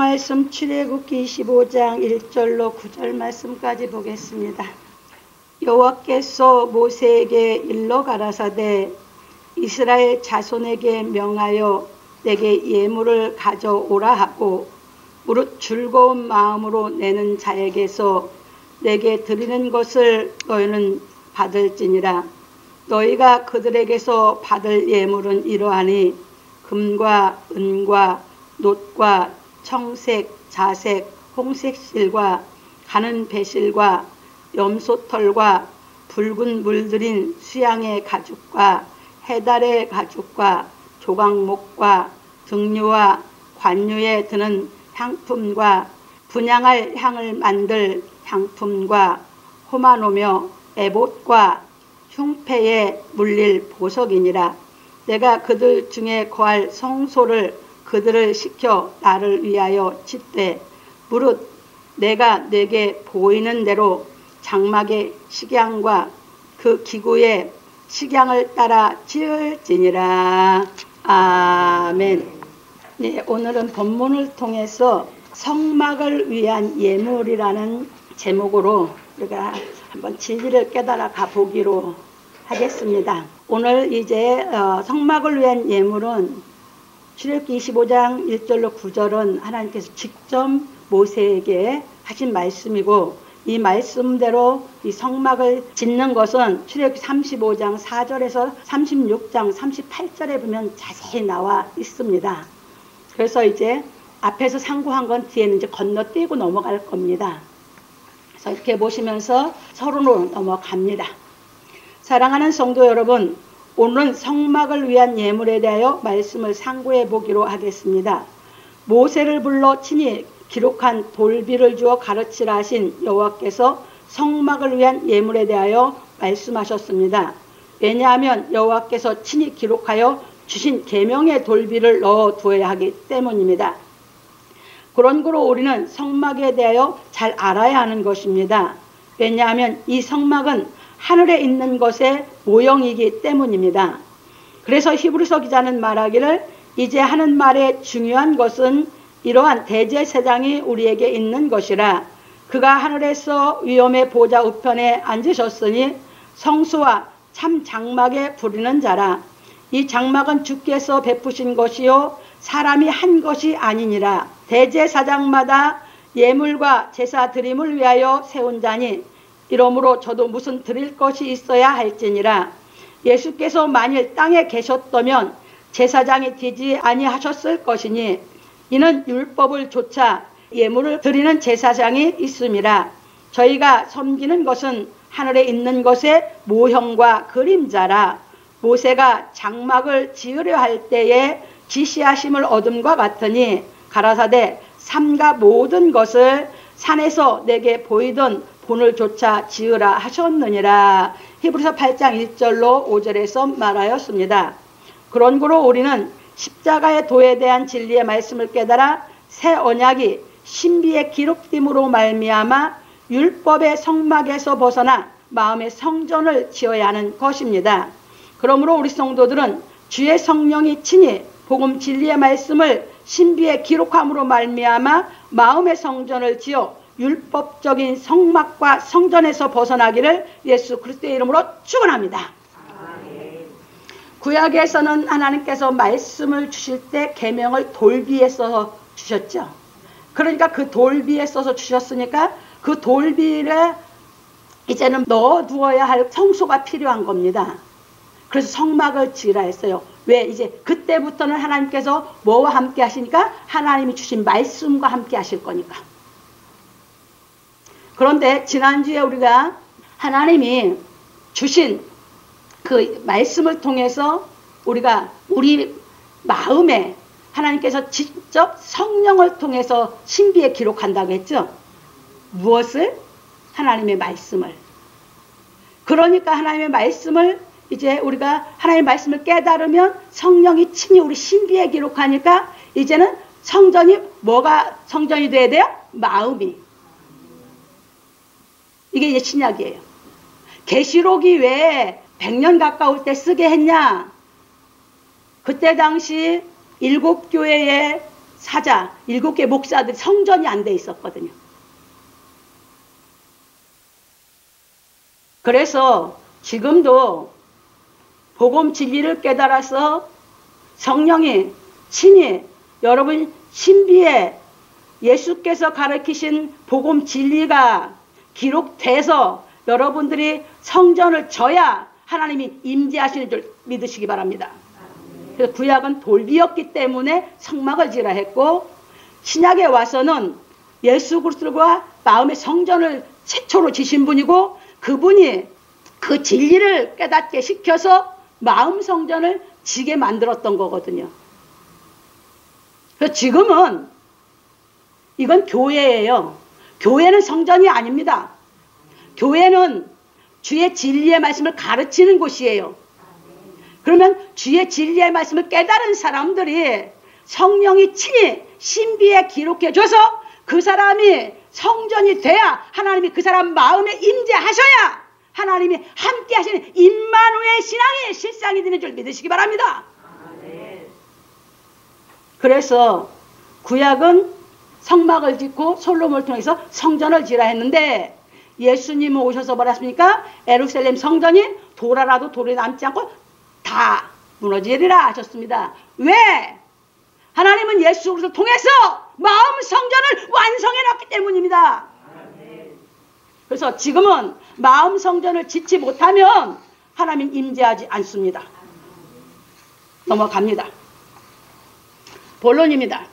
말씀 출애굽기 25장 1절로 9절 말씀까지 보겠습니다. 여호와께서 모세에게 일러 가라사대 이스라엘 자손에게 명하여 내게 예물을 가져오라 하고 무릇 즐거운 마음으로 내는 자에게서 내게 드리는 것을 너희는 받을지니라. 너희가 그들에게서 받을 예물은 이러하니 금과 은과 놋과 청색, 자색, 홍색 실과 가는 배실과 염소털과 붉은 물들인 수양의 가죽과 해달의 가죽과 조각목과 등류와 관유에 드는 향품과 분향할 향을 만들 향품과 호마노며 에봇과 흉패에 물릴 보석이니라. 내가 그들 중에 거할 성소를 그들을 시켜 나를 위하여 짓되 무릇 내가 내게 보이는 대로 장막의 식양과 그 기구의 식양을 따라 지을지니라. 아멘. 네, 오늘은 본문을 통해서 성막을 위한 예물이라는 제목으로 우리가 한번 진리를 깨달아 가보기로 하겠습니다. 오늘 이제 성막을 위한 예물은 출애굽기 25장 1절로 9절은 하나님께서 직접 모세에게 하신 말씀이고, 이 말씀대로 이 성막을 짓는 것은 출애굽기 35장 4절에서 36장 38절에 보면 자세히 나와 있습니다. 그래서 이제 앞에서 상고한 건 뒤에는 이제 건너뛰고 넘어갈 겁니다. 그래서 이렇게 보시면서 서론으로 넘어갑니다. 사랑하는 성도 여러분, 오늘은 성막을 위한 예물에 대하여 말씀을 상고해 보기로 하겠습니다. 모세를 불러 친히 기록한 돌비를 주어 가르치라 하신 여호와께서 성막을 위한 예물에 대하여 말씀하셨습니다. 왜냐하면 여호와께서 친히 기록하여 주신 계명의 돌비를 넣어 두어야 하기 때문입니다. 그런 거로 우리는 성막에 대하여 잘 알아야 하는 것입니다. 왜냐하면 이 성막은 하늘에 있는 것의 모형이기 때문입니다. 그래서 히브리서 기자는 말하기를 이제 하는 말의 중요한 것은 이러한 대제사장이 우리에게 있는 것이라. 그가 하늘에서 위엄의 보좌 우편에 앉으셨으니 성소와 참 장막에 부리는 자라. 이 장막은 주께서 베푸신 것이요 사람이 한 것이 아니니라. 대제사장마다 예물과 제사 드림을 위하여 세운 자니 이러므로 저도 무슨 드릴 것이 있어야 할지니라. 예수께서 만일 땅에 계셨다면 제사장이 되지 아니하셨을 것이니 이는 율법을 조차 예물을 드리는 제사장이 있음이라. 저희가 섬기는 것은 하늘에 있는 것의 모형과 그림자라. 모세가 장막을 지으려 할 때에 지시하심을 얻음과 같으니 가라사대 삼가 모든 것을 산에서 내게 보이던 본을 조차 지으라 하셨느니라. 히브리서 8장 1절로 5절에서 말하였습니다. 그런 거로 우리는 십자가의 도에 대한 진리의 말씀을 깨달아 새 언약이 신비에 기록됨으로 말미암아 율법의 성막에서 벗어나 마음의 성전을 지어야 하는 것입니다. 그러므로 우리 성도들은 주의 성령이 친히 복음 진리의 말씀을 신비에 기록함으로 말미암아 마음의 성전을 지어 율법적인 성막과 성전에서 벗어나기를 예수 그리스도의 이름으로 축원합니다. 구약에서는 하나님께서 말씀을 주실 때 계명을 돌비에 써서 주셨죠. 그러니까 그 돌비에 써서 주셨으니까 그 돌비를 이제는 넣어두어야 할 성소가 필요한 겁니다. 그래서 성막을 지으라 했어요. 왜? 이제 그때부터는 하나님께서 뭐와 함께 하시니까? 하나님이 주신 말씀과 함께 하실 거니까. 그런데 지난주에 우리가 하나님이 주신 그 말씀을 통해서 우리가 우리 마음에 하나님께서 직접 성령을 통해서 신비에 기록한다고 했죠. 무엇을? 하나님의 말씀을. 그러니까 하나님의 말씀을 이제 우리가 하나님의 말씀을 깨달으면 성령이 친히 우리 신비에 기록하니까 이제는 성전이 뭐가 성전이 돼야 돼요? 마음이. 이게 이제 신약이에요. 계시록이 왜 100년 가까울 때 쓰게 했냐? 그때 당시 7 교회에 사자, 7개 목사들이 성전이 안 돼 있었거든요. 그래서 지금도 복음 진리를 깨달아서 성령이 친히 여러분 신비에 예수께서 가르치신 복음 진리가 기록돼서 여러분들이 성전을 져야 하나님이 임재하시는 줄 믿으시기 바랍니다. 그래서 구약은 돌비였기 때문에 성막을 지으라 했고, 신약에 와서는 예수 그리스도가 마음의 성전을 최초로 지신 분이고, 그분이 그 진리를 깨닫게 시켜서 마음 성전을 지게 만들었던 거거든요. 그래서 지금은 이건 교회예요. 교회는 성전이 아닙니다. 교회는 주의 진리의 말씀을 가르치는 곳이에요. 그러면 주의 진리의 말씀을 깨달은 사람들이 성령이 친히 신비에 기록해줘서 그 사람이 성전이 돼야 하나님이 그 사람 마음에 임재하셔야 하나님이 함께 하시는 임마누엘 신앙이 실상이 되는 줄 믿으시기 바랍니다. 그래서 구약은 성막을 짓고 솔로몬을 통해서 성전을 지으라 했는데, 예수님은 오셔서 뭐라 했습니까? 예루살렘 성전이 돌아라도 돌이 남지 않고 다 무너지리라 하셨습니다. 왜? 하나님은 예수 그리스도를 통해서 마음 성전을 완성해 놨기 때문입니다. 그래서 지금은 마음 성전을 짓지 못하면 하나님 임재하지 않습니다. 넘어갑니다. 본론입니다.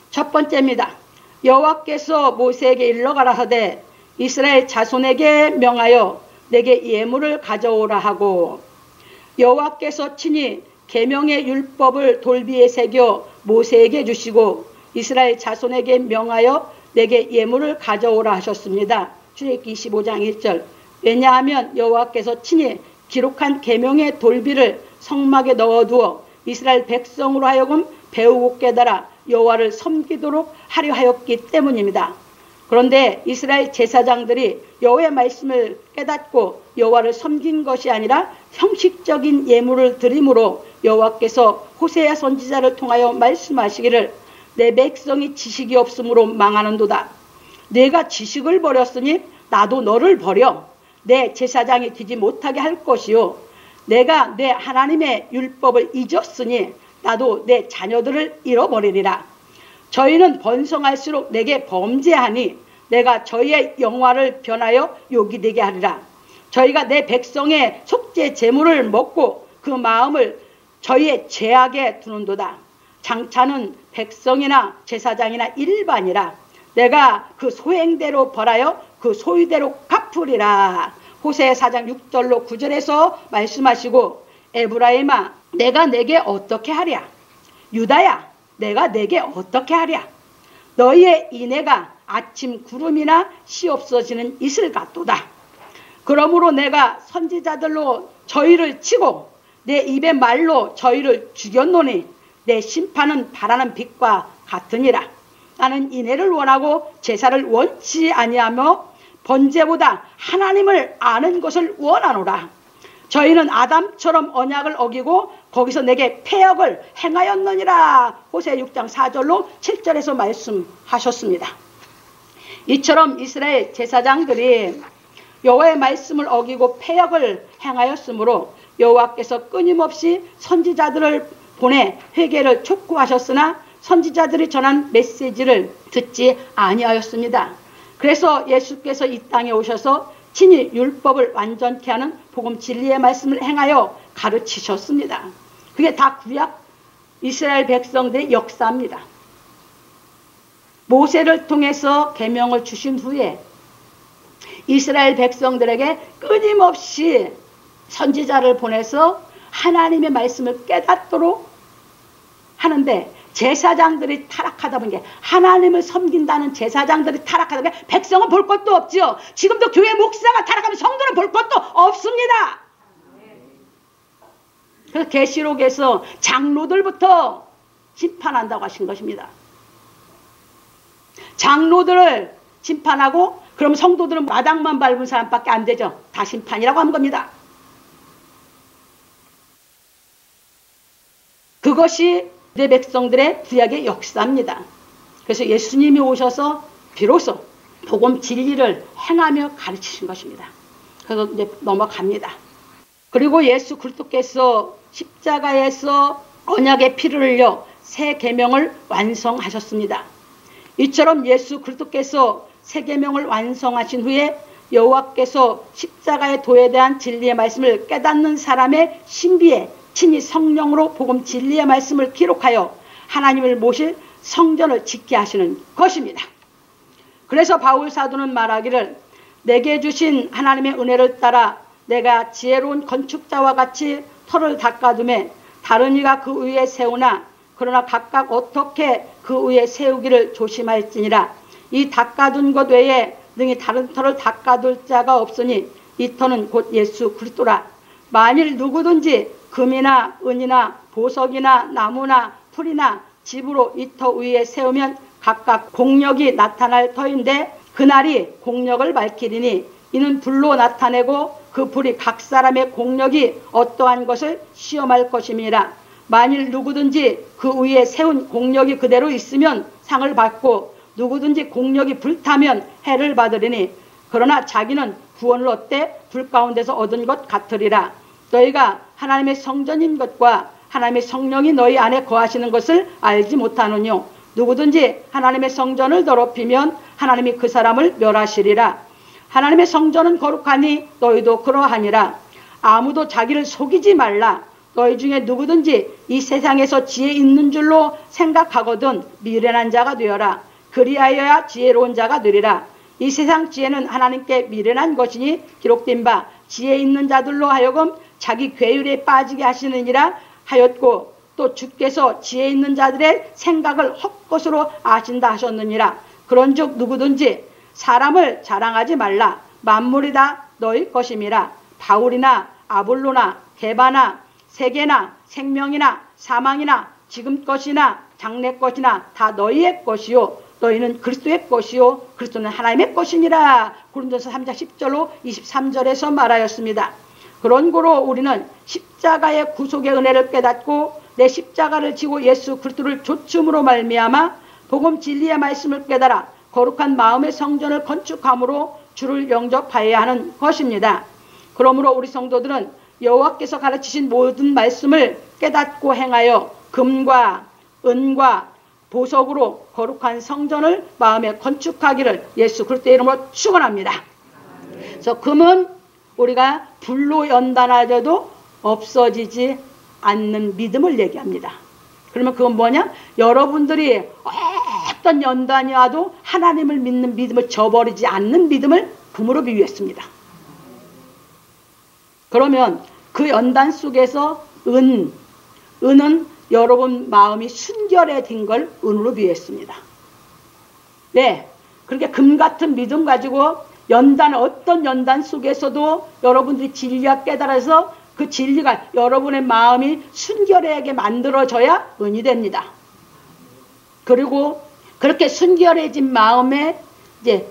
첫 번째입니다. 여호와께서 모세에게 일러가라 하되 이스라엘 자손에게 명하여 내게 예물을 가져오라 하고, 여호와께서 친히 계명의 율법을 돌비에 새겨 모세에게 주시고 이스라엘 자손에게 명하여 내게 예물을 가져오라 하셨습니다. 출애굽기 25장 1절. 왜냐하면 여호와께서 친히 기록한 계명의 돌비를 성막에 넣어두어 이스라엘 백성으로 하여금 배우고 깨달아 여호와를 섬기도록 하려 하였기 때문입니다. 그런데 이스라엘 제사장들이 여호와의 말씀을 깨닫고 여호와를 섬긴 것이 아니라 형식적인 예물을 드림으로 여호와께서 호세아 선지자를 통하여 말씀하시기를 내 백성이 지식이 없으므로 망하는도다. 내가 지식을 버렸으니 나도 너를 버려 내 제사장이 되지 못하게 할 것이요, 내가 내 하나님의 율법을 잊었으니 나도 내 자녀들을 잃어버리리라. 저희는 번성할수록 내게 범죄하니 내가 저희의 영화를 변하여 욕이 되게 하리라. 저희가 내 백성의 속죄 제물을 먹고 그 마음을 저희의 죄악에 두는도다. 장차는 백성이나 제사장이나 일반이라. 내가 그 소행대로 벌하여 그 소유대로 갚으리라. 호세아 4장 6절로 9절에서 말씀하시고, 에브라임아 내가 내게 어떻게 하랴? 유다야 내가 내게 어떻게 하랴? 너희의 인애가 아침 구름이나 시 없어지는 이슬 같도다. 그러므로 내가 선지자들로 저희를 치고 내 입의 말로 저희를 죽였노니 내 심판은 바라는 빛과 같으니라. 나는 인애를 원하고 제사를 원치 아니하며 번제보다 하나님을 아는 것을 원하노라. 저희는 아담처럼 언약을 어기고 거기서 내게 패역을 행하였느니라. 호세아 6장 4절로 7절에서 말씀하셨습니다. 이처럼 이스라엘 제사장들이 여호와의 말씀을 어기고 패역을 행하였으므로 여호와께서 끊임없이 선지자들을 보내 회개를 촉구하셨으나 선지자들이 전한 메시지를 듣지 아니하였습니다. 그래서 예수께서 이 땅에 오셔서 친히 율법을 완전케 하는 복음 진리의 말씀을 행하여 가르치셨습니다. 그게 다 구약 이스라엘 백성들의 역사입니다. 모세를 통해서 계명을 주신 후에 이스라엘 백성들에게 끊임없이 선지자를 보내서 하나님의 말씀을 깨닫도록 하는데, 제사장들이 타락하다 보니까, 하나님을 섬긴다는 제사장들이 타락하다 보니까 백성은 볼 것도 없죠. 지금도 교회 목사가 타락하면 성도는 볼 것도 없습니다. 그래서 계시록에서 장로들부터 심판한다고 하신 것입니다. 장로들을 심판하고, 그럼 성도들은 마당만 밟은 사람밖에 안 되죠. 다 심판이라고 한 겁니다. 그것이 내 백성들의 구약의 역사입니다. 그래서 예수님이 오셔서 비로소 복음 진리를 행하며 가르치신 것입니다. 그래서 이제 넘어갑니다. 그리고 예수 그리스도께서 십자가에서 언약의 피를 흘려 새 계명을 완성하셨습니다. 이처럼 예수 그리스도께서 새 계명을 완성하신 후에 여호와께서 십자가의 도에 대한 진리의 말씀을 깨닫는 사람의 신비에 친히 성령으로 복음 진리의 말씀을 기록하여 하나님을 모실 성전을 짓게 하시는 것입니다. 그래서 바울 사도는 말하기를 내게 주신 하나님의 은혜를 따라 내가 지혜로운 건축자와 같이 터를 닦아두매 다른 이가 그 위에 세우나 그러나 각각 어떻게 그 위에 세우기를 조심할지니라. 이 닦아둔 것 외에 능히 다른 터를 닦아둘 자가 없으니 이 터는 곧 예수 그리스도라. 만일 누구든지 금이나 은이나 보석이나 나무나 풀이나 집으로 이 터 위에 세우면 각각 공력이 나타날 터인데 그날이 공력을 밝히리니 이는 불로 나타내고 그 불이 각 사람의 공력이 어떠한 것을 시험할 것임이라. 만일 누구든지 그 위에 세운 공력이 그대로 있으면 상을 받고 누구든지 공력이 불타면 해를 받으리니 그러나 자기는 구원을 얻되 불 가운데서 얻은 것 같으리라. 너희가 하나님의 성전인 것과 하나님의 성령이 너희 안에 거하시는 것을 알지 못하느뇨. 누구든지 하나님의 성전을 더럽히면 하나님이 그 사람을 멸하시리라. 하나님의 성전은 거룩하니 너희도 그러하니라. 아무도 자기를 속이지 말라. 너희 중에 누구든지 이 세상에서 지혜 있는 줄로 생각하거든 미련한 자가 되어라. 그리하여야 지혜로운 자가 되리라. 이 세상 지혜는 하나님께 미련한 것이니 기록된 바 지혜 있는 자들로 하여금 자기 괴율에 빠지게 하시느니라 하였고 또 주께서 지혜 있는 자들의 생각을 헛것으로 아신다 하셨느니라. 그런즉 누구든지 사람을 자랑하지 말라. 만물이 다 너희 것임이라. 바울이나 아볼로나 게바나 세계나 생명이나 사망이나 지금 것이나 장래 것이나 다 너희의 것이요 너희는 그리스도의 것이요 그리스도는 하나님의 것이니라. 고린도서 3장 10절로 23절에서 말하였습니다. 그런고로 우리는 십자가의 구속의 은혜를 깨닫고 내 십자가를 지고 예수 그리스도를 조춤으로 말미암아 복음 진리의 말씀을 깨달아 거룩한 마음의 성전을 건축함으로 주를 영접하여야 하는 것입니다. 그러므로 우리 성도들은 여호와께서 가르치신 모든 말씀을 깨닫고 행하여 금과 은과 보석으로 거룩한 성전을 마음에 건축하기를 예수 그리스도의 이름으로 축원합니다. 그래서 금은 우리가 불로 연단하여도 없어지지 않는 믿음을 얘기합니다. 그러면 그건 뭐냐? 여러분들이 어떤 연단이 와도 하나님을 믿는 믿음을 저버리지 않는 믿음을 금으로 비유했습니다. 그러면 그 연단 속에서 은은 여러분 마음이 순결해진 걸 은으로 비유했습니다. 네, 그렇게 금 같은 믿음 가지고 어떤 연단 속에서도 여러분들이 진리가 깨달아서 그 진리가 여러분의 마음이 순결하게 만들어져야 은이 됩니다. 그리고 그렇게 순결해진 마음에 이제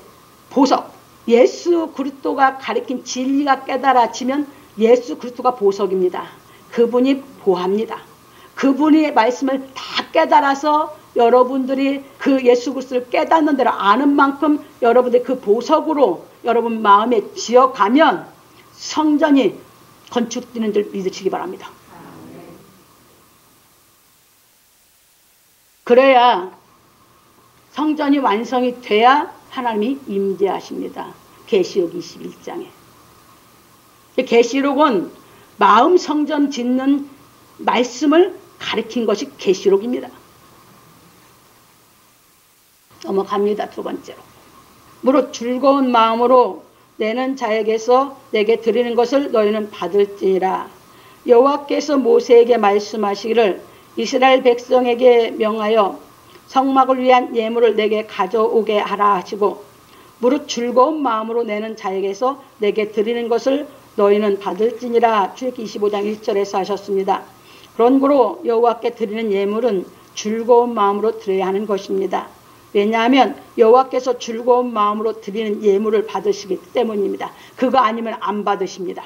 보석, 예수 그리스도가 가리킨 진리가 깨달아지면 예수 그리스도가 보석입니다. 그분이 보합니다. 그분의 말씀을 다 깨달아서 여러분들이 그 예수 그리스도를 깨닫는 대로 아는 만큼 여러분들이 그 보석으로 여러분 마음에 지어가면 성전이 건축되는 줄 믿으시기 바랍니다. 그래야 성전이 완성이 돼야 하나님이 임재하십니다. 계시록 21장에. 계시록은 마음 성전 짓는 말씀을 가리킨 것이 계시록입니다. 넘어갑니다. 두 번째로. 무릇 즐거운 마음으로 내는 자에게서 내게 드리는 것을 너희는 받을지니라. 여호와께서 모세에게 말씀하시기를 이스라엘 백성에게 명하여 성막을 위한 예물을 내게 가져오게 하라 하시고 무릇 즐거운 마음으로 내는 자에게서 내게 드리는 것을 너희는 받을지니라. 출애굽기 25장 1절에서 하셨습니다. 그러므로 여호와께 드리는 예물은 즐거운 마음으로 드려야 하는 것입니다. 왜냐하면 여호와께서 즐거운 마음으로 드리는 예물을 받으시기 때문입니다. 그거 아니면 안 받으십니다.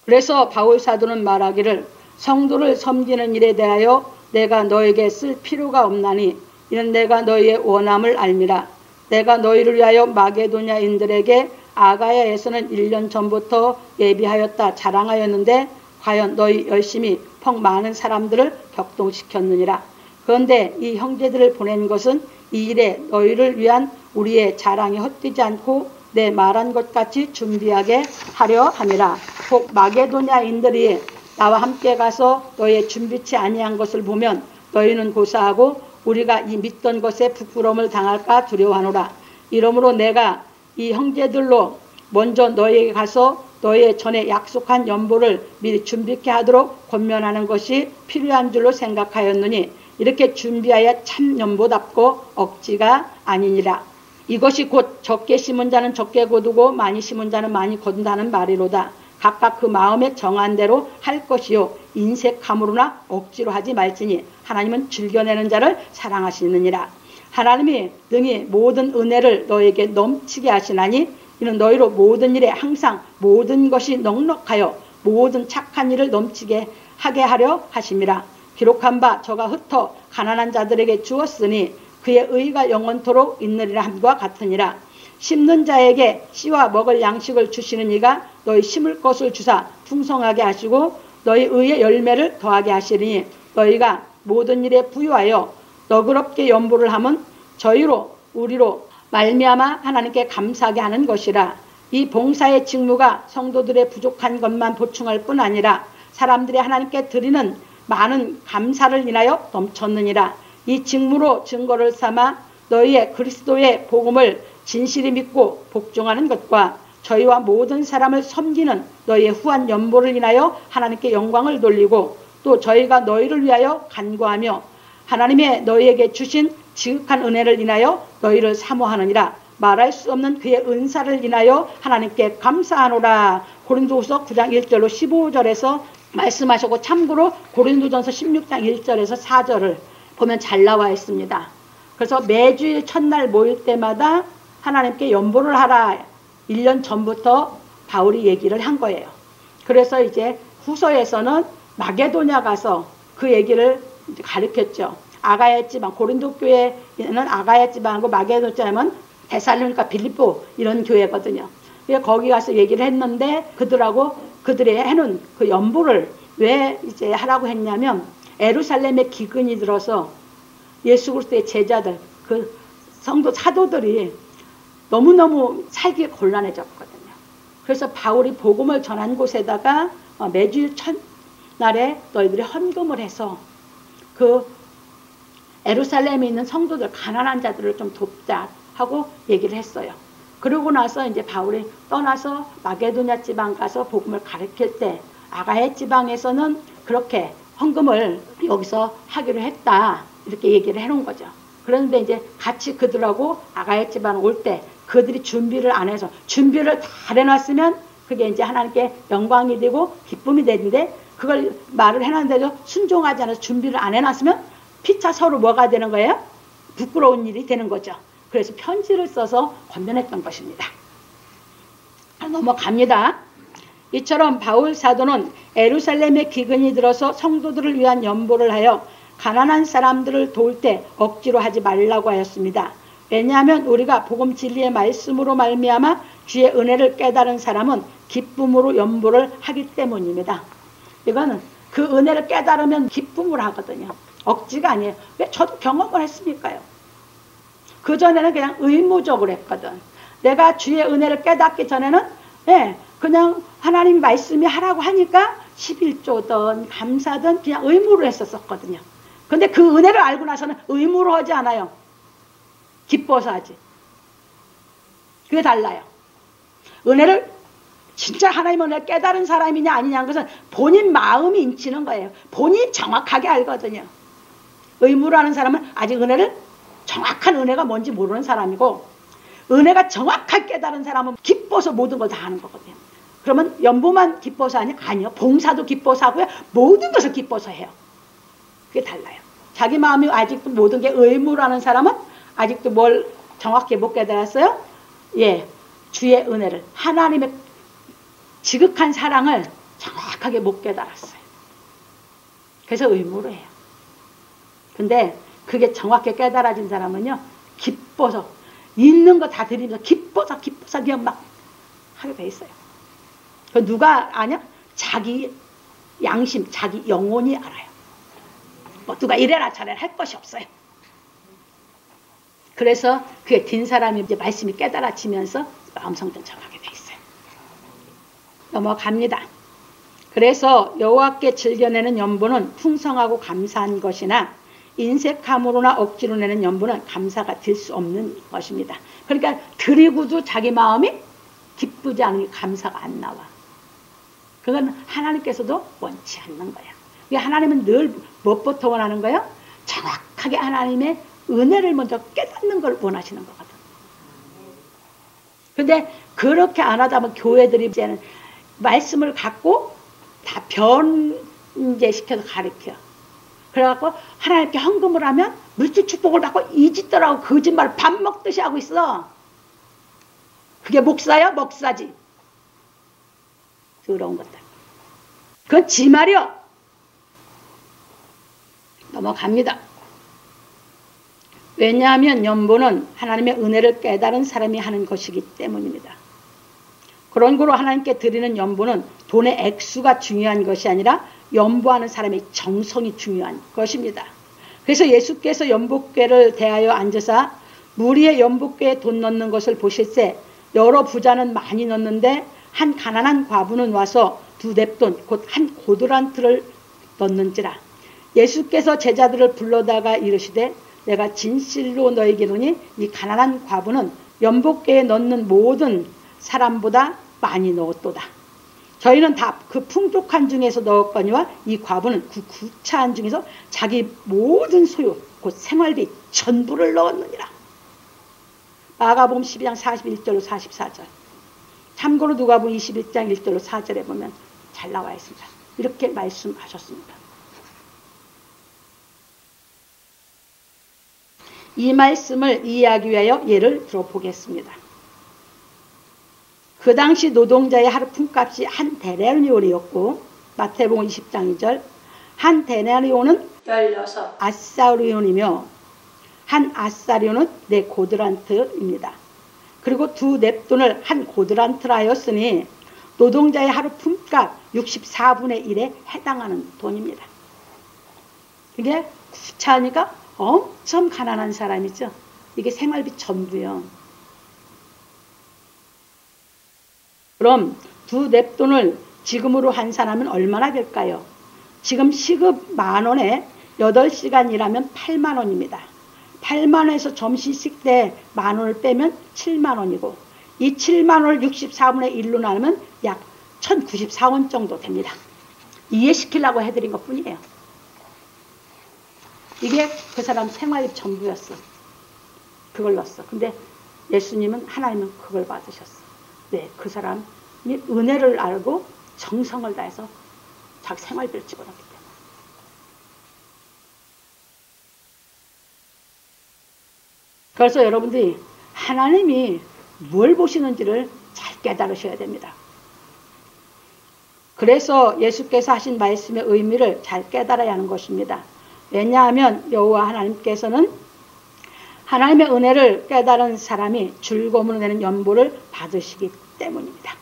그래서 바울 사도는 말하기를 성도를 섬기는 일에 대하여 내가 너에게 쓸 필요가 없나니 이는 내가 너희의 원함을 알미라. 내가 너희를 위하여 마게도냐인들에게 아가야에서는 1년 전부터 예비하였다 자랑하였는데 과연 너희 열심히 퍽 많은 사람들을 격동시켰느니라. 그런데 이 형제들을 보낸 것은 이 일에 너희를 위한 우리의 자랑이 헛되지 않고 내 말한 것 같이 준비하게 하려 함이라. 곧 마게도냐인들이 나와 함께 가서 너희의 준비치 아니한 것을 보면 너희는 고사하고 우리가 이 믿던 것에 부끄러움을 당할까 두려워하노라. 이러므로 내가 이 형제들로 먼저 너희에게 가서 너희의 전에 약속한 연보를 미리 준비케 하도록 권면하는 것이 필요한 줄로 생각하였느니 이렇게 준비하여 참 연보답고 억지가 아니니라. 이것이 곧 적게 심은 자는 적게 거두고 많이 심은 자는 많이 거둔다는 말이로다. 각각 그 마음에 정한 대로 할 것이요 인색함으로나 억지로 하지 말지니 하나님은 즐겨내는 자를 사랑하시느니라. 하나님이 능히 모든 은혜를 너에게 넘치게 하시나니 이는 너희로 모든 일에 항상 모든 것이 넉넉하여 모든 착한 일을 넘치게 하게 하려 하심이라. 기록한 바 저가 흩어 가난한 자들에게 주었으니 그의 의가 영원토록 있느리라 함과 같으니라. 심는 자에게 씨와 먹을 양식을 주시는 이가 너희 심을 것을 주사 풍성하게 하시고 너희 의의 열매를 더하게 하시리니 너희가 모든 일에 부유하여 너그럽게 연보를 하면 저희로 우리로 말미암아 하나님께 감사하게 하는 것이라. 이 봉사의 직무가 성도들의 부족한 것만 보충할 뿐 아니라 사람들이 하나님께 드리는 많은 감사를 인하여 넘쳤느니라. 이 직무로 증거를 삼아 너희의 그리스도의 복음을 진실히 믿고 복종하는 것과 저희와 모든 사람을 섬기는 너희의 후한 연보를 인하여 하나님께 영광을 돌리고 또 저희가 너희를 위하여 간구하며 하나님의 너희에게 주신 지극한 은혜를 인하여 너희를 사모하느니라. 말할 수 없는 그의 은사를 인하여 하나님께 감사하노라. 고린도후서 9장 1절로 15절에서 말씀하셨고 참고로 고린도전서 16장 1절에서 4절을 보면 잘 나와 있습니다. 그래서 매주일 첫날 모일 때마다 하나님께 연보를 하라 1년 전부터 바울이 얘기를 한 거예요. 그래서 이제 후서에서는 마게도냐 가서 그 얘기를 가르쳤죠. 아가야 지방, 고린도 교회는 아가야 지방하고 마게도냐 지방은 데살로니가 빌립보 이런 교회거든요. 거기 가서 얘기를 했는데 그들이 해놓은 그 연보를 왜 이제 하라고 했냐면 예루살렘에 기근이 들어서 예수 그리스도의 제자들, 그 성도 사도들이 너무너무 살기가 곤란해졌거든요. 그래서 바울이 복음을 전한 곳에다가 매주일 첫날에 너희들이 헌금을 해서 그 예루살렘에 있는 성도들, 가난한 자들을 좀 돕자 하고 얘기를 했어요. 그러고 나서 이제 바울이 떠나서 마게도냐 지방 가서 복음을 가르칠 때 아가야 지방에서는 그렇게 헌금을 여기서 하기로 했다. 이렇게 얘기를 해놓은 거죠. 그런데 이제 같이 그들하고 아가야 지방 올 때 그들이 준비를 안 해서 준비를 다 해놨으면 그게 이제 하나님께 영광이 되고 기쁨이 되는데 그걸 말을 해놨는데도 순종하지 않아서 준비를 안 해놨으면 피차 서로 뭐가 되는 거예요? 부끄러운 일이 되는 거죠. 그래서 편지를 써서 권면했던 것입니다. 넘어갑니다. 이처럼 바울 사도는 예루살렘에 기근이 들어서 성도들을 위한 연보를 하여 가난한 사람들을 도울 때 억지로 하지 말라고 하였습니다. 왜냐하면 우리가 복음 진리의 말씀으로 말미암아 주의 은혜를 깨달은 사람은 기쁨으로 연보를 하기 때문입니다. 이거는 그 은혜를 깨달으면 기쁨을 하거든요. 억지가 아니에요. 왜? 저도 경험을 했으니까요. 그전에는 그냥 의무적으로 했거든. 내가 주의 은혜를 깨닫기 전에는 그냥 하나님 말씀이 하라고 하니까 11조든 감사든 그냥 의무로 했었거든요. 근데 그 은혜를 알고 나서는 의무로 하지 않아요. 기뻐서 하지. 그게 달라요. 은혜를 진짜 하나님 은혜를 깨달은 사람이냐 아니냐는 것은 본인 마음이 인치는 거예요. 본인이 정확하게 알거든요. 의무로 하는 사람은 아직 은혜를 정확한 은혜가 뭔지 모르는 사람이고 은혜가 정확하게 깨달은 사람은 기뻐서 모든 걸 다 하는 거거든요. 그러면 연보만 기뻐서 하냐? 아니요. 봉사도 기뻐서 하고요. 모든 것을 기뻐서 해요. 그게 달라요. 자기 마음이 아직도 모든 게 의무로 하는 사람은 아직도 뭘 정확히 못 깨달았어요? 주의 은혜를, 하나님의 지극한 사랑을 정확하게 못 깨달았어요. 그래서 의무로 해요. 근데 그게 정확히 깨달아진 사람은요, 기뻐서 있는 거 다 드리면서 기뻐서 그냥 막 하게 돼 있어요. 그 누가 아냐? 자기 양심, 자기 영혼이 알아요. 뭐 누가 이래라 저래라 할 것이 없어요. 그래서 그게 din 사람이 이제 말씀이 깨달아지면서 마음 성전 정하게 돼 있어요. 넘어갑니다. 그래서 여호와께 즐겨내는 연보는 풍성하고 감사한 것이나 인색함으로나 억지로 내는 연보는 감사가 될 수 없는 것입니다. 그러니까 드리고도 자기 마음이 기쁘지 않으니 감사가 안 나와. 그건 하나님께서도 원치 않는 거야. 하나님은 늘 무엇부터 원하는 거예요? 정확하게 하나님의 은혜를 먼저 깨닫는 걸 원하시는 거거든. 근데 그렇게 안 하다 보면 교회들이 이제는 말씀을 갖고 다 변제시켜서 가르쳐. 그래갖고 하나님께 헌금을 하면 물질 축복을 받고 이 짓더라고 거짓말을 밥 먹듯이 하고 있어. 그게 목사야? 목사지. 더러운 것들. 그건 지 말이요. 넘어갑니다. 왜냐하면 연보는 하나님의 은혜를 깨달은 사람이 하는 것이기 때문입니다. 그런 거로 하나님께 드리는 연보는 돈의 액수가 중요한 것이 아니라 연보하는 사람의 정성이 중요한 것입니다. 그래서 예수께서 연복궤를 대하여 앉으사 무리의 연복궤에 돈 넣는 것을 보실세 여러 부자는 많이 넣는데 한 가난한 과부는 와서 2 뎁돈 곧 한 고드란트를 넣는지라. 예수께서 제자들을 불러다가 이르시되 내가 진실로 너에게 이르노니 이 가난한 과부는 연복궤에 넣는 모든 사람보다 많이 넣었도다. 저희는 다 그 풍족한 중에서 넣었거니와 이 과부는 그 구차한 중에서 자기 모든 소유 곧 생활비 전부를 넣었느니라. 마가복음 12장 41절로 44절. 참고로 누가복음 21장 1절로 4절에 보면 잘 나와 있습니다. 이렇게 말씀하셨습니다. 이 말씀을 이해하기 위하여 예를 들어보겠습니다. 그 당시 노동자의 하루 품값이 한 데나리온이었고 마태복음 20장 2절 한 데나리온은 16 아사리온이며 한 아사리온은 4 고드란트입니다. 그리고 2 뎁돈을 한 고드란트라 하였으니 노동자의 하루 품값 64분의 1에 해당하는 돈입니다. 이게 구차하니까 엄청 가난한 사람이죠. 이게 생활비 전부요. 그럼 2 뎁돈을 지금으로 환산하면 얼마나 될까요? 지금 시급 10,000원에 8시간 일하면 80,000원입니다. 80,000원에서 점심식 때 10,000원을 빼면 70,000원이고 이 70,000원을 64분의 1로 나누면 약 1,094원 정도 됩니다. 이해시키려고 해드린 것 뿐이에요. 이게 그 사람 생활비 전부였어. 그걸 넣었어. 근데 예수님은 하나님은 그걸 받으셨어. 네, 그 사람이 은혜를 알고 정성을 다해서 자기 생활비를 집어넣기 때문에. 그래서 여러분들이 하나님이 뭘 보시는지를 잘 깨달으셔야 됩니다. 그래서 예수께서 하신 말씀의 의미를 잘 깨달아야 하는 것입니다. 왜냐하면 여호와 하나님께서는 하나님의 은혜를 깨달은 사람이 즐거움으로 내는 연보를 받으시기 때문입니다.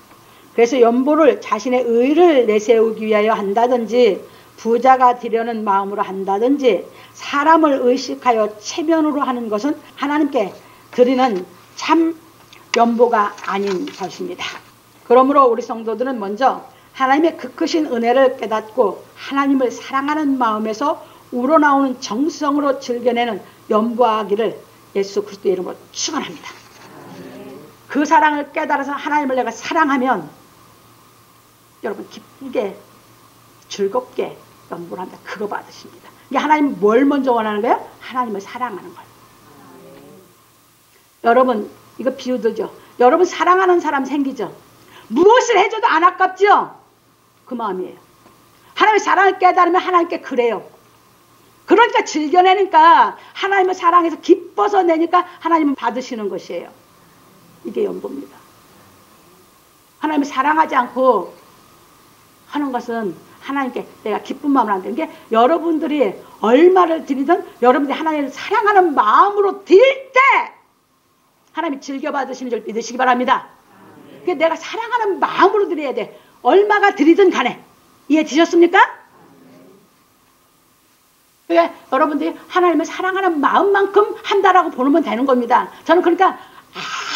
그래서 연보를 자신의 의를 내세우기 위하여 한다든지 부자가 되려는 마음으로 한다든지 사람을 의식하여 체면으로 하는 것은 하나님께 드리는 참 연보가 아닌 것입니다. 그러므로 우리 성도들은 먼저 하나님의 그 크신 은혜를 깨닫고 하나님을 사랑하는 마음에서 우러나오는 정성으로 즐겨내는 연보하기를 예수 그리스도의 이름으로 축원합니다. 그 사랑을 깨달아서 하나님을 내가 사랑하면 여러분 기쁘게 즐겁게 연보를 한다. 그거 받으십니다. 이게 하나님 뭘 먼저 원하는 거예요? 하나님을 사랑하는 거예요. 여러분 이거 비유도죠. 여러분 사랑하는 사람 생기죠. 무엇을 해줘도 안 아깝죠. 그 마음이에요. 하나님의 사랑을 깨달으면 하나님께 그래요. 그러니까 즐겨내니까 하나님을 사랑해서 기뻐서 내니까 하나님은 받으시는 것이에요. 이게 연보입니다. 하나님을 사랑하지 않고 하는 것은 하나님께 내가 기쁜 마음으로 안 되는 게 여러분들이 얼마를 드리든 여러분들이 하나님을 사랑하는 마음으로 드릴 때 하나님이 즐겨받으시는 줄 믿으시기 바랍니다. 그게 내가 사랑하는 마음으로 드려야 돼. 얼마가 드리든 간에. 이해되셨습니까? 그러니까 여러분들이 하나님을 사랑하는 마음만큼 한다라고 보면 되는 겁니다. 저는 그러니까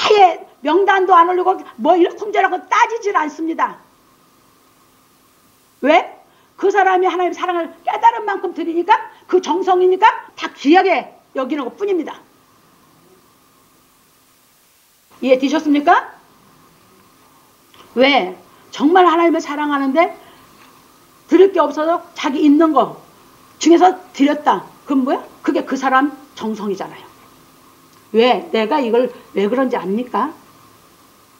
아예 명단도 안 올리고 뭐 일쿵저라고 따지질 않습니다. 왜? 그 사람이 하나님의 사랑을 깨달은 만큼 드리니까 그 정성이니까 다 귀하게 여기는 것 뿐입니다. 이해되셨습니까? 왜? 정말 하나님을 사랑하는데 드릴 게 없어서 자기 있는 거 중에서 드렸다. 그럼 뭐야? 그게 그 사람 정성이잖아요. 왜? 내가 이걸 왜 그런지 압니까?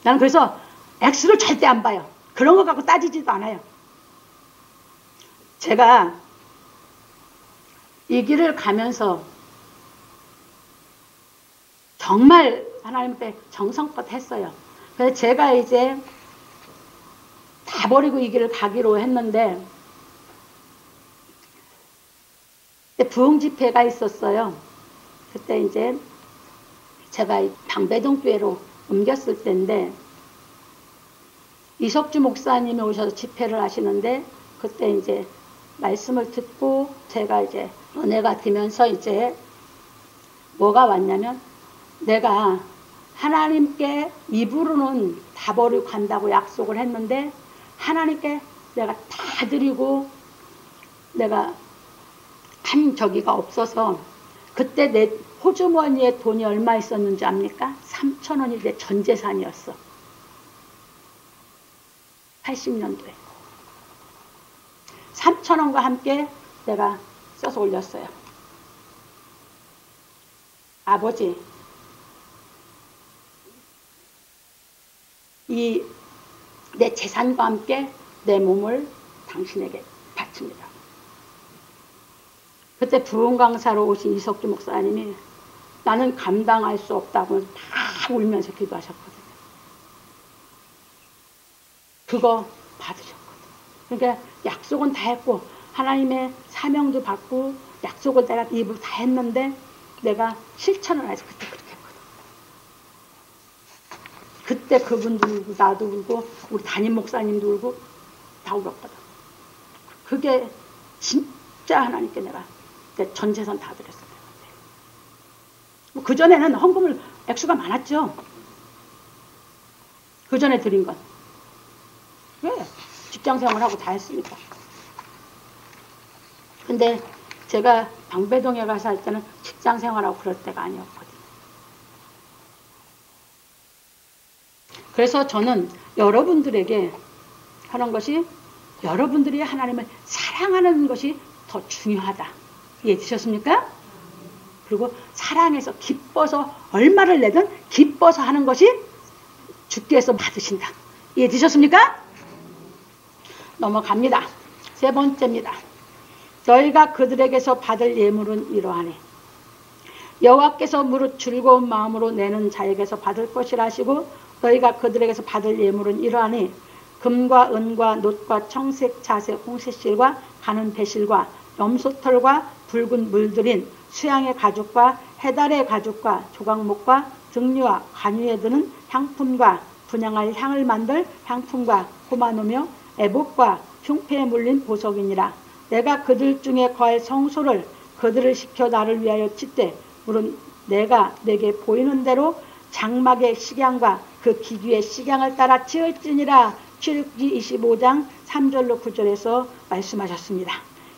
나는 그래서 X를 절대 안 봐요. 그런 거 갖고 따지지도 않아요. 제가 이 길을 가면서 정말 하나님께 정성껏 했어요. 그래서 제가 이제 다 버리고 이 길을 가기로 했는데 부흥 집회가 있었어요. 그때 이제 제가 방배동 교회로 옮겼을 때인데 이석주 목사님이 오셔서 집회를 하시는데 그때 이제 말씀을 듣고 제가 이제 은혜가 되면서 이제 뭐가 왔냐면 내가 하나님께 입으로는 다 버리고 간다고 약속을 했는데 하나님께 내가 다 드리고 내가 한 저기가 없어서 그때 내 호주머니에 돈이 얼마 있었는지 압니까? 3,000원이 내 전 재산이었어. 80년도에. 3,000원과 함께 내가 써서 올렸어요. 아버지, 이 내 재산과 함께 내 몸을 당신에게 바칩니다. 그때 부흥 강사로 오신 이석주 목사님이 나는 감당할 수 없다고 다 울면서 기도하셨거든요. 그거 받으셨거든요. 그러니까 약속은 다 했고 하나님의 사명도 받고 약속을 내가 입으로 다 했는데 내가 실천을 해서 그때 그렇게 했거든. 그때 그분도 울고 나도 울고 우리 담임 목사님도 울고 다 울었거든. 그게 진짜 하나님께 내가 내 전 재산 다 드렸어요. 그전에는 헌금을 액수가 많았죠. 그전에 드린 건. 왜? 직장생활하고 다 했으니까. 근데 제가 방배동에 가서 할 때는 직장생활하고 그럴 때가 아니었거든요. 그래서 저는 여러분들에게 하는 것이 여러분들이 하나님을 사랑하는 것이 더 중요하다. 이해되셨습니까? 그리고 사랑해서 기뻐서 얼마를 내든 기뻐서 하는 것이 주께서 받으신다. 이해되셨습니까? 넘어갑니다. 세 번째입니다. 너희가 그들에게서 받을 예물은 이러하니 여호와께서 무릇 즐거운 마음으로 내는 자에게서 받을 것이라 하시고 너희가 그들에게서 받을 예물은 이러하니 금과 은과 놋과 청색, 자색, 홍색실과 가는 배실과 염소털과 붉은 물들인 수양의 가죽과 해달의 가죽과 조각목과 등류와 관유에 드는 향품과 분향할 향을 만들 향품과 고마노며 애복과 흉패에 물린 보석이니라. 내가 그들 중에 거할 성소를 그들을 시켜 나를 위하여 짓되 물은 내가 내게 보이는 대로 장막의 식양과 그 기규의 식양을 따라 지을지니라. 출애굽기 25장 3절로 9절에서 말씀하셨습니다.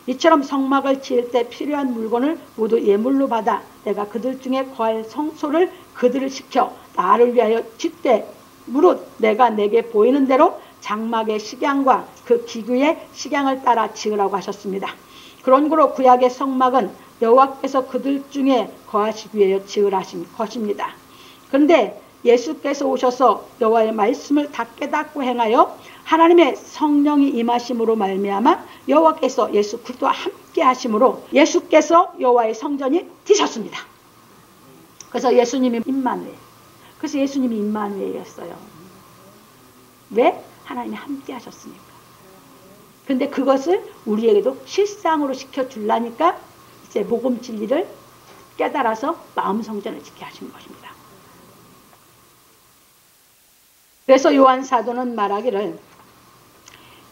이처럼 성막을 지을 때 필요한 물건을 모두 예물로 받아 내가 그들 중에 거할 성소를 그들을 시켜 나를 위하여 짓되 무릇 내가 내게 보이는 대로 장막의 식양과 그 기구의 식양을 따라 지으라고 하셨습니다. 그러므로 구약의 성막은 여호와께서 그들 중에 거하시기 위하여 지으라 하신 것입니다. 그런데 예수께서 오셔서 여호와의 말씀을 다 깨닫고 행하여 하나님의 성령이 임하심으로 말미암아 여호와께서 예수 그리스도와 함께 하심으로 예수께서 여호와의 성전이 되셨습니다. 그래서 예수님이 임마누엘. 그래서 예수님이 임마누엘이었어요. 왜? 하나님이 함께 하셨으니까. 근데 그것을 우리에게도 실상으로 시켜주려니까 이제 복음 진리를 깨달아서 마음 성전을 지게 하신 것입니다. 그래서 요한 사도는 말하기를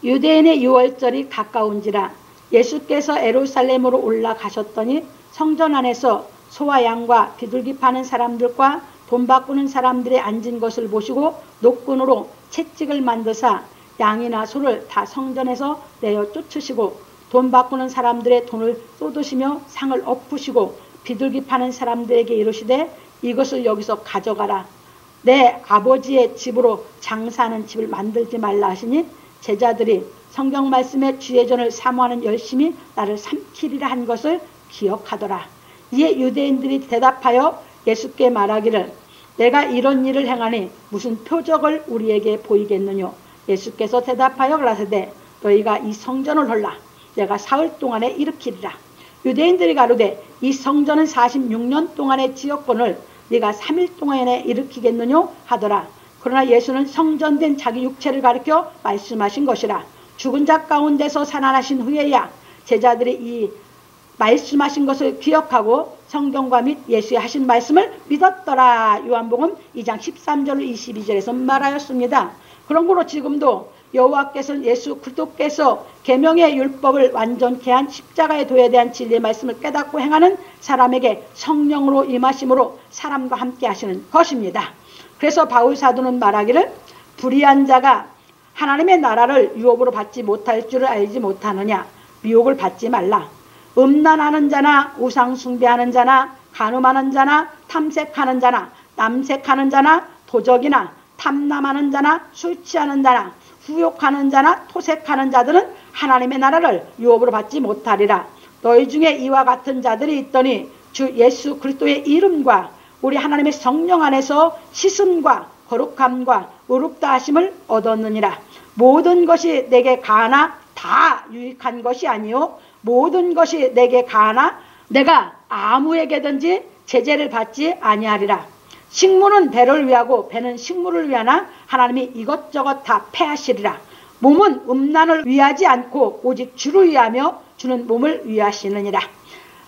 유대인의 유월절이 가까운지라 예수께서 예루살렘으로 올라가셨더니 성전 안에서 소와 양과 비둘기 파는 사람들과 돈 바꾸는 사람들이 앉은 것을 보시고 노끈으로 채찍을 만드사 양이나 소를 다 성전에서 내어 쫓으시고 돈 바꾸는 사람들의 돈을 쏟으시며 상을 엎으시고 비둘기 파는 사람들에게 이르시되 이것을 여기서 가져가라. 내 아버지의 집으로 장사하는 집을 만들지 말라 하시니 제자들이 성경 말씀에 주의 전을 사모하는 열심히 나를 삼키리라 한 것을 기억하더라. 이에 유대인들이 대답하여 예수께 말하기를 내가 이런 일을 행하니 무슨 표적을 우리에게 보이겠느냐. 예수께서 대답하여 가라사대 너희가 이 성전을 헐라. 내가 사흘 동안에 일으키리라. 유대인들이 가로되 이 성전은 46년 동안의 지역권을 네가 3일 동안에 일으키겠느냐 하더라. 그러나 예수는 성전된 자기 육체를 가리켜 말씀하신 것이라. 죽은 자 가운데서 살아나신 후에야 제자들이 이 말씀하신 것을 기억하고 성경과 및 예수의 하신 말씀을 믿었더라. 요한복음 2장 13절 22절에서 말하였습니다. 그러므로 지금도 여호와께서 예수 그리스도께서 계명의 율법을 완전케 한 십자가의 도에 대한 진리의 말씀을 깨닫고 행하는 사람에게 성령으로 임하심으로 사람과 함께 하시는 것입니다. 그래서 바울 사도는 말하기를 불의한 자가 하나님의 나라를 유업으로 받지 못할 줄을 알지 못하느냐. 미혹을 받지 말라. 음란하는 자나 우상 숭배하는 자나 간음하는 자나 탐색하는 자나 남색하는 자나 도적이나 탐남하는 자나 술 취하는 자나 후욕하는 자나 토색하는 자들은 하나님의 나라를 유업으로 받지 못하리라. 너희 중에 이와 같은 자들이 있더니 주 예수 그리스도의 이름과 우리 하나님의 성령 안에서 씻음과 거룩함과 의롭다 하심을 얻었느니라. 모든 것이 내게 가하나 다 유익한 것이 아니요 모든 것이 내게 가하나 내가 아무에게든지 제재를 받지 아니하리라. 식물은 배를 위하고 배는 식물을 위하나 하나님이 이것저것 다 패하시리라. 몸은 음란을 위하지 않고 오직 주를 위하며 주는 몸을 위하시느니라.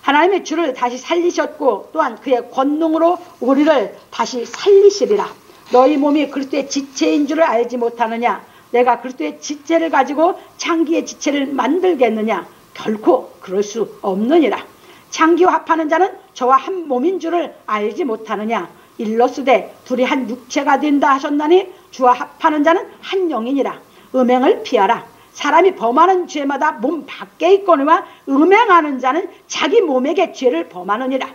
하나님의 주를 다시 살리셨고 또한 그의 권능으로 우리를 다시 살리시리라. 너희 몸이 그리스도의 지체인 줄을 알지 못하느냐. 내가 그리스도의 지체를 가지고 창기의 지체를 만들겠느냐. 결코 그럴 수 없느니라. 창기와 합하는 자는 저와 한 몸인 줄을 알지 못하느냐. 일러스되 둘이 한 육체가 된다 하셨나니 주와 합하는 자는 한 영이니라. 음행을 피하라. 사람이 범하는 죄마다 몸 밖에 있거니와 음행하는 자는 자기 몸에게 죄를 범하느니라.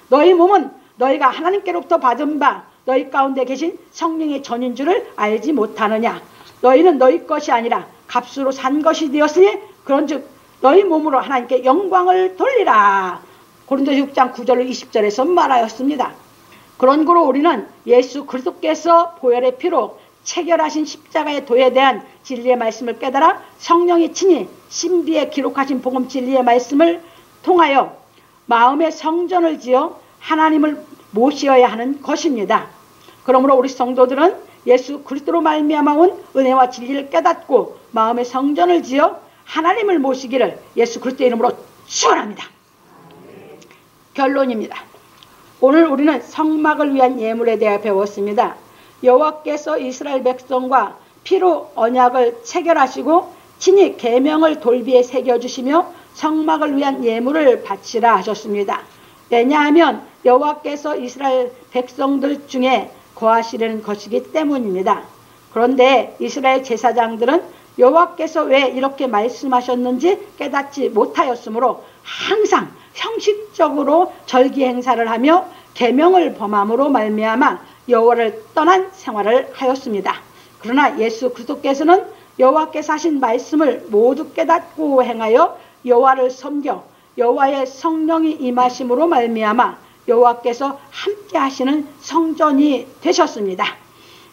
너희 몸은 너희가 하나님께로부터 받은 바 너희 가운데 계신 성령의 전인 줄을 알지 못하느냐. 너희는 너희 것이 아니라 값으로 산 것이 되었으니 그런즉 너희 몸으로 하나님께 영광을 돌리라. 고린도서 6장 9절 20절에서 말하였습니다. 그런고로 우리는 예수 그리스도께서 보혈의 피로 체결하신 십자가의 도에 대한 진리의 말씀을 깨달아 성령이 친히 신비에 기록하신 복음 진리의 말씀을 통하여 마음의 성전을 지어 하나님을 모시어야 하는 것입니다. 그러므로 우리 성도들은 예수 그리스도로 말미암아 온 은혜와 진리를 깨닫고 마음의 성전을 지어 하나님을 모시기를 예수 그리스도의 이름으로 축원합니다. 결론입니다. 오늘 우리는 성막을 위한 예물에 대해 배웠습니다. 여호와께서 이스라엘 백성과 피로 언약을 체결하시고 친히 계명을 돌비에 새겨주시며 성막을 위한 예물을 바치라 하셨습니다. 왜냐하면 여호와께서 이스라엘 백성들 중에 거하시려는 것이기 때문입니다. 그런데 이스라엘 제사장들은 여호와께서 왜 이렇게 말씀하셨는지 깨닫지 못하였으므로 항상 형식적으로 절기 행사를 하며 계명을 범함으로 말미암아 여호와를 떠난 생활을 하였습니다. 그러나 예수 그리스도께서는 여호와께서 하신 말씀을 모두 깨닫고 행하여 여호와를 섬겨 여호와의 성령이 임하심으로 말미암아 여호와께서 함께 하시는 성전이 되셨습니다.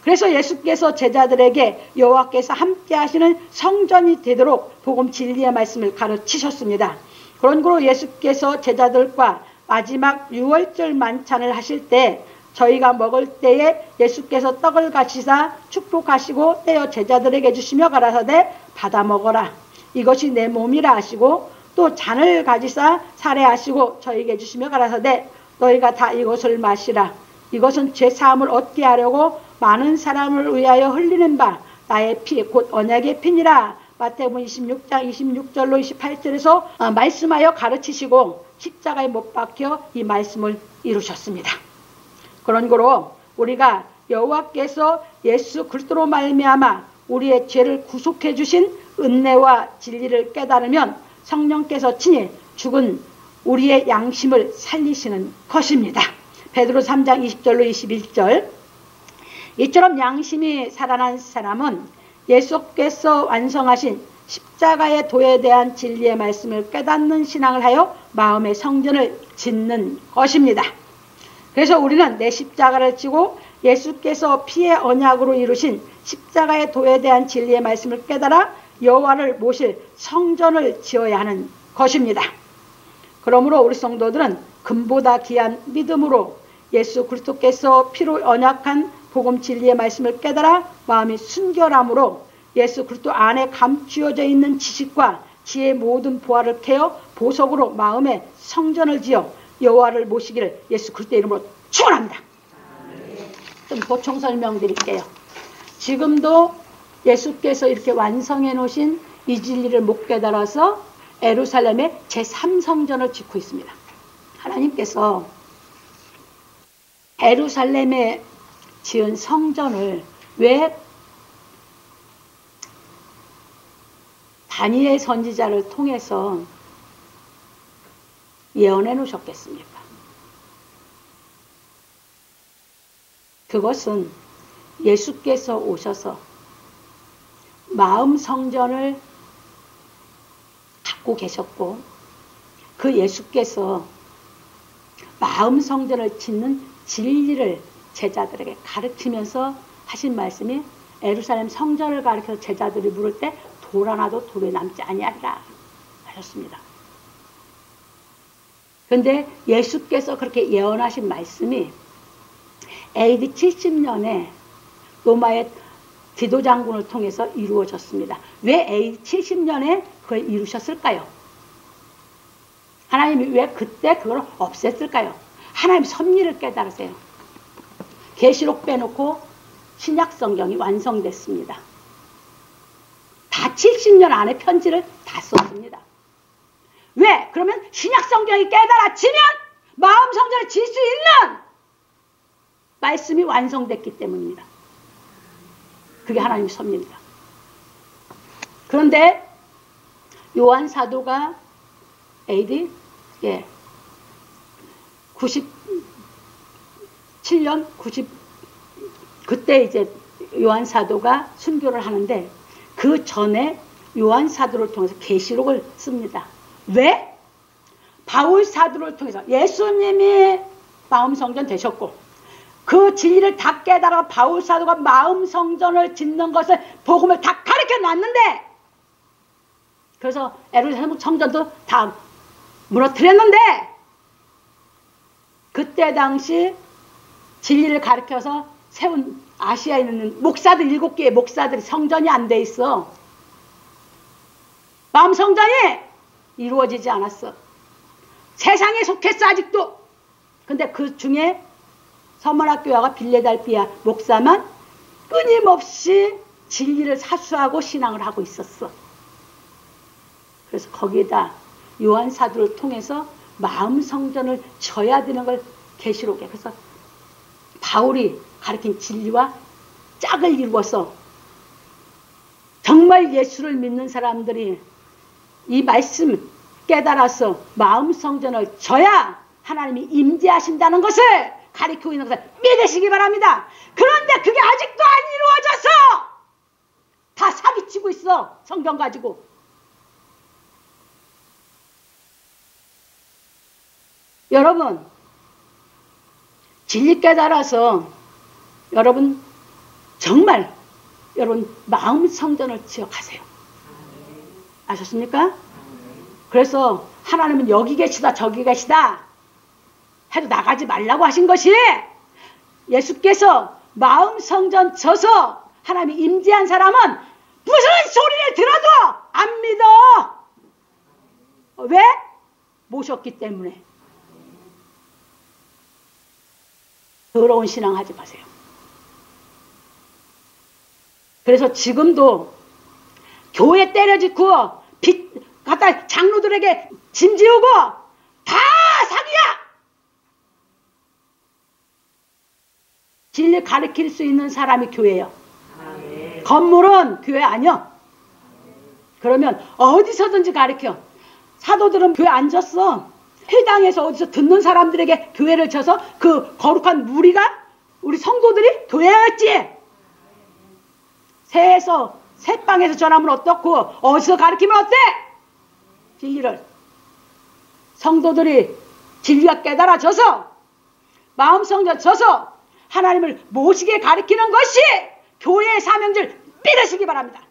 그래서 예수께서 제자들에게 여호와께서 함께 하시는 성전이 되도록 복음 진리의 말씀을 가르치셨습니다. 그런고로 예수께서 제자들과 마지막 유월절 만찬을 하실 때 저희가 먹을 때에 예수께서 떡을 가시사 축복하시고 떼어 제자들에게 주시며 가라사대 받아 먹어라. 이것이 내 몸이라 하시고 또 잔을 가지사 살해하시고 저에게 주시며 가라사대 너희가 다 이것을 마시라. 이것은 죄사함을 얻게 하려고 많은 사람을 위하여 흘리는 바 나의 피 곧 언약의 피니라. 마태복음 26장 26절로 28절에서 말씀하여 가르치시고 십자가에 못 박혀 이 말씀을 이루셨습니다. 그런 거로 우리가 여호와께서 예수 그리스도로 말미암아 우리의 죄를 구속해 주신 은혜와 진리를 깨달으면 성령께서 친히 죽은 우리의 양심을 살리시는 것입니다. 베드로 3장 20절로 21절 이처럼 양심이 살아난 사람은 예수께서 완성하신 십자가의 도에 대한 진리의 말씀을 깨닫는 신앙을 하여 마음의 성전을 짓는 것입니다. 그래서 우리는 내 십자가를 지고 예수께서 피의 언약으로 이루신 십자가의 도에 대한 진리의 말씀을 깨달아 여호와를 모실 성전을 지어야 하는 것입니다. 그러므로 우리 성도들은 금보다 귀한 믿음으로 예수 그리스도께서 피로 언약한 복음 진리의 말씀을 깨달아 마음이 순결함으로 예수 그리스도 안에 감추어져 있는 지식과 지혜의 모든 보화를 캐어 보석으로 마음의 성전을 지어 여호와를 모시기를 예수 그리스도 이름으로 축원합니다. 좀 보충 설명드릴게요. 지금도 예수께서 이렇게 완성해 놓으신 이 진리를 못 깨달아서 예루살렘에 제3성전을 짓고 있습니다. 하나님께서 예루살렘에 지은 성전을 왜 다니엘 선지자를 통해서 예언해 놓으셨겠습니까? 그것은 예수께서 오셔서 마음 성전을 갖고 계셨고 그 예수께서 마음 성전을 짓는 진리를 제자들에게 가르치면서 하신 말씀이 예루살렘 성전을 가르쳐서 제자들이 물을 때 돌 하나도 돌에 남지 아니하리라 하셨습니다. 그런데 예수께서 그렇게 예언하신 말씀이 AD 70년에 로마의 디도 장군을 통해서 이루어졌습니다. 왜 AD 70년에 그걸 이루셨을까요? 하나님이 왜 그때 그걸 없앴을까요? 하나님 섭리를 깨달으세요. 계시록 빼놓고 신약 성경이 완성됐습니다. 다 70년 안에 편지를 다 썼습니다. 왜? 그러면 신약 성경이 깨달아지면 마음 성전을 질 수 있는 말씀이 완성됐기 때문입니다. 그게 하나님의 섭리입니다. 그런데 요한 사도가 AD 97년 90 그때 이제 요한 사도가 순교를 하는데 그 전에 요한 사도를 통해서 계시록을 씁니다. 왜? 바울 사도를 통해서 예수님이 마음 성전 되셨고 그 진리를 다 깨달아 바울 사도가 마음 성전을 짓는 것을 복음을 다 가르쳐 놨는데 그래서 예루살렘 성전도 다 무너뜨렸는데 그때 당시 진리를 가르쳐서 세운 아시아에 있는 목사들 7개의 목사들이 성전이 안 돼 있어. 마음 성전이 이루어지지 않았어. 세상에 속했어 아직도. 근데 그 중에 서머나교회와 빌레달비아 목사만 끊임없이 진리를 사수하고 신앙을 하고 있었어. 그래서 거기에다 요한 사도를 통해서 마음 성전을 져야 되는 걸 계시록에 그래서 바울이 가르친 진리와 짝을 이루어서 정말 예수를 믿는 사람들이 이 말씀 깨달아서 마음 성전을 져야 하나님이 임재하신다는 것을 가르치고 있는 것을 믿으시기 바랍니다. 그런데 그게 아직도 안 이루어져서 다 사기치고 있어. 성경 가지고. 여러분 진리 깨달아서 여러분 정말 여러분 마음 성전을 지어 가세요. 아셨습니까? 그래서 하나님은 여기 계시다 저기 계시다 해도 나가지 말라고 하신 것이 예수께서 마음 성전 져서 하나님이 임재한 사람은 무슨 소리를 들어도 안 믿어. 모셨기 때문에 더러운 신앙 하지 마세요. 그래서 지금도 교회 때려짓고 빚 갖다 장로들에게 짐 지우고 다 사기야. 진리 가르칠 수 있는 사람이 교회예요. 건물은 교회 아니야. 그러면 어디서든지 가르쳐. 사도들은 교회 앉았어. 회당에서 어디서 듣는 사람들에게 교회를 쳐서 그 거룩한 무리가 우리 성도들이 교회였지. 새방에서 전하면 어떻고 어디서 가르치면 어때? 진리를. 성도들이 진리가 깨달아져서 마음 성전져서 하나님을 모시게 가르치는 것이 교회의 사명줄 믿으시기 바랍니다.